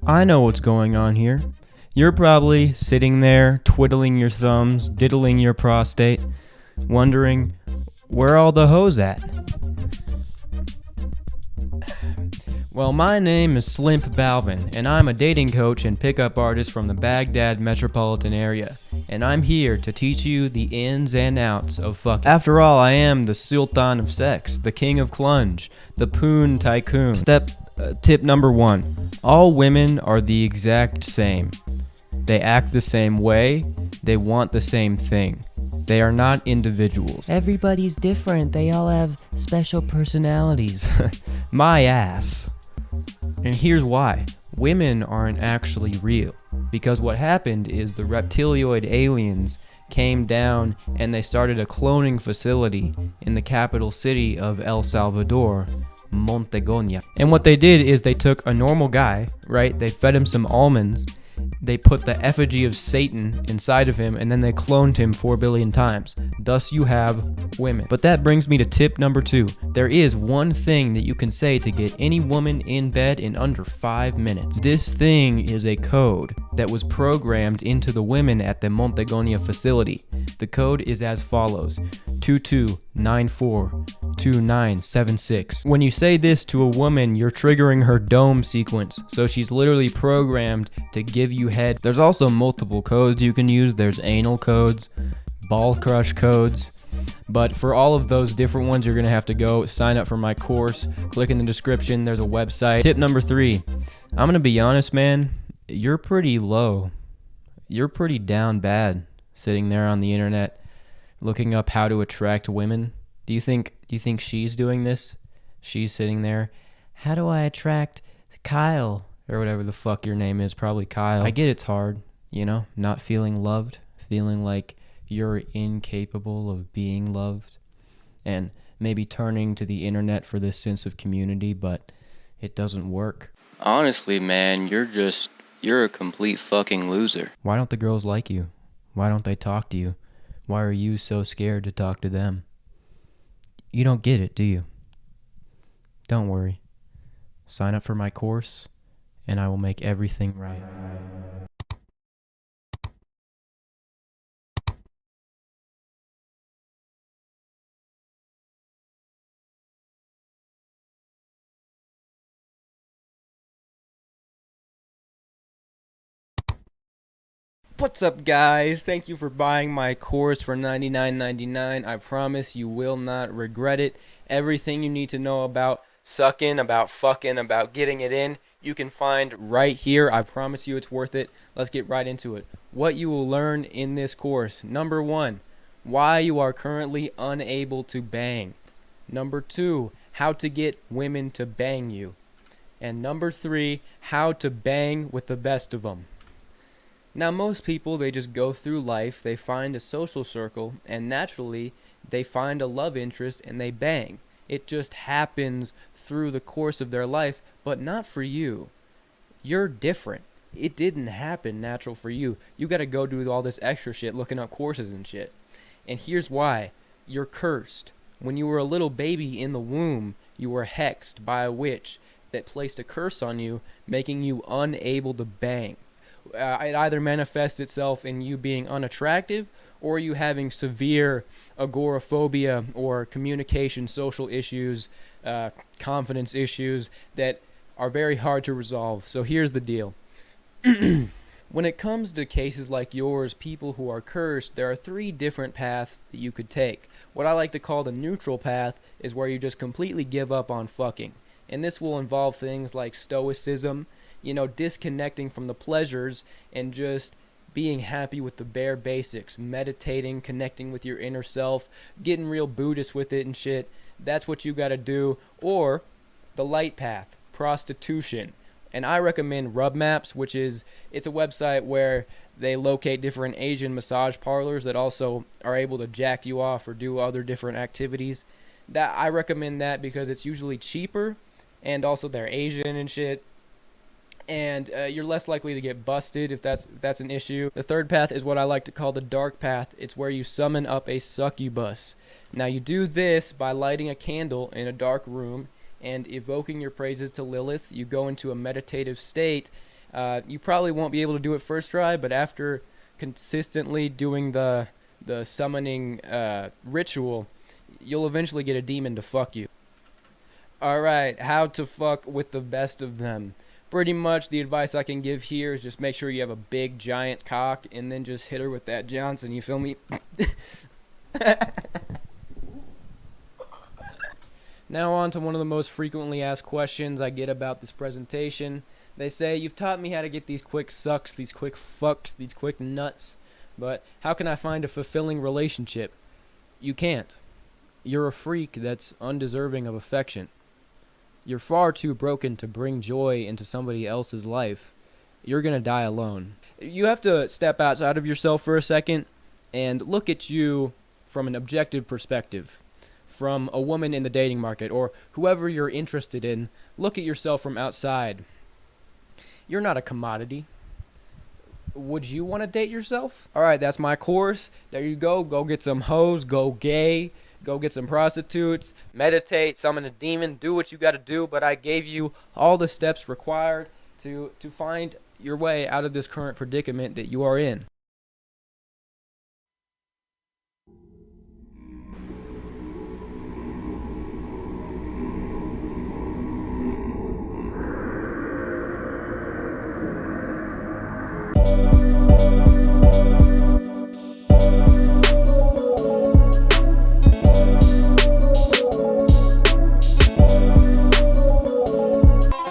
I know what's going on here. You're probably sitting there, twiddling your thumbs, diddling your prostate, wondering, where are all the hoes at? Well, my name is Slimp Balvin, and I'm a dating coach and pickup artist from the Baghdad metropolitan area, and I'm here to teach you the ins and outs of fucking. After all, I am the Sultan of Sex, the King of Clunge, the Poon Tycoon. Tip number 1. All women are the exact same. They act the same way, they want the same thing. They are not individuals. Everybody's different, they all have special personalities. My ass. And here's why. Women aren't actually real. Because what happened is the reptilioid aliens came down and they started a cloning facility in the capital city of El Salvador, Montegonia. And what they did is they took a normal guy, right? They fed him some almonds. They put the effigy of Satan inside of him, and then they cloned him 4 billion times. Thus you have women. But that brings me to tip number 2. There is one thing that you can say to get any woman in bed in under 5 minutes. This thing is a code that was programmed into the women at the Montegonia facility. The code is as follows: 22942976. When you say this to a woman, you're triggering her dome sequence, so she's literally programmed to give you head. There's also multiple codes you can use. There's anal codes, ball crush codes, but for all of those different ones, you're gonna have to go sign up for my course. Click in the description, there's a website. Tip number 3, I'm gonna be honest, man, you're pretty low. You're pretty down bad sitting there on the internet looking up how to attract women. Do you think she's doing this? She's sitting there, how do I attract Kyle? Or whatever the fuck your name is, probably Kyle. I get it's hard, you know, not feeling loved, feeling like you're incapable of being loved, and maybe turning to the internet for this sense of community, but it doesn't work. Honestly, man, you're a complete fucking loser. Why don't the girls like you? Why don't they talk to you? Why are you so scared to talk to them? You don't get it, do you? Don't worry. Sign up for my course, and I will make everything right. What's up, guys? Thank you for buying my course for $99.99. I promise you will not regret it. Everything you need to know about sucking, about fucking, about getting it in, you can find right here. I promise you it's worth it. Let's get right into it. What you will learn in this course: number 1, why you are currently unable to bang. Number 2, how to get women to bang you. And number 3, how to bang with the best of them. Now, most people, they just go through life, they find a social circle, and naturally they find a love interest and they bang. It just happens through the course of their life, but not for you. You're different. It didn't happen natural for you. You got to go do all this extra shit, looking up courses and shit. And here's why. You're cursed. When you were a little baby in the womb, you were hexed by a witch that placed a curse on you, making you unable to bang. It either manifests itself in you being unattractive or you having severe agoraphobia or communication, social issues, confidence issues that are very hard to resolve. So here's the deal. When it comes to cases like yours, people who are cursed, there are 3 different paths that you could take. What I like to call the neutral path is where you just completely give up on fucking. And this will involve things like stoicism, disconnecting from the pleasures and just being happy with the bare basics, meditating, connecting with your inner self, getting real Buddhist with it and shit. That's what you got to do. Or the light path, prostitution. And I recommend Rub Maps, which it's a website where they locate different Asian massage parlors that also are able to jack you off or do other different activities. That I recommend that because it's usually cheaper, and also they're Asian and shit. And you're less likely to get busted if that's an issue. The third path is what I like to call the dark path. It's where you summon up a succubus. Now you do this by lighting a candle in a dark room and evoking your praises to Lilith. You go into a meditative state You probably won't be able to do it first try, but after consistently doing the summoning ritual, you'll eventually get a demon to fuck you. Alright, how to fuck with the best of them. Pretty much the advice I can give here is just make sure you have a big giant cock and then just hit her with that Johnson, you feel me? Now on to one of the most frequently asked questions I get about this presentation. They say, you've taught me how to get these quick sucks, these quick fucks, these quick nuts, but how can I find a fulfilling relationship? You can't. You're a freak that's undeserving of affection. You're far too broken to bring joy into somebody else's life. You're gonna die alone. You have to step outside of yourself for a second and look at you from an objective perspective. From a woman in the dating market or whoever you're interested in, look at yourself from outside. You're not a commodity. Would you want to date yourself? Alright, that's my course. There you go. Go get some hoes. Go gay. Go get some prostitutes. Meditate. Summon a demon. Do what you got to do. But I gave you all the steps required to find your way out of this current predicament that you are in.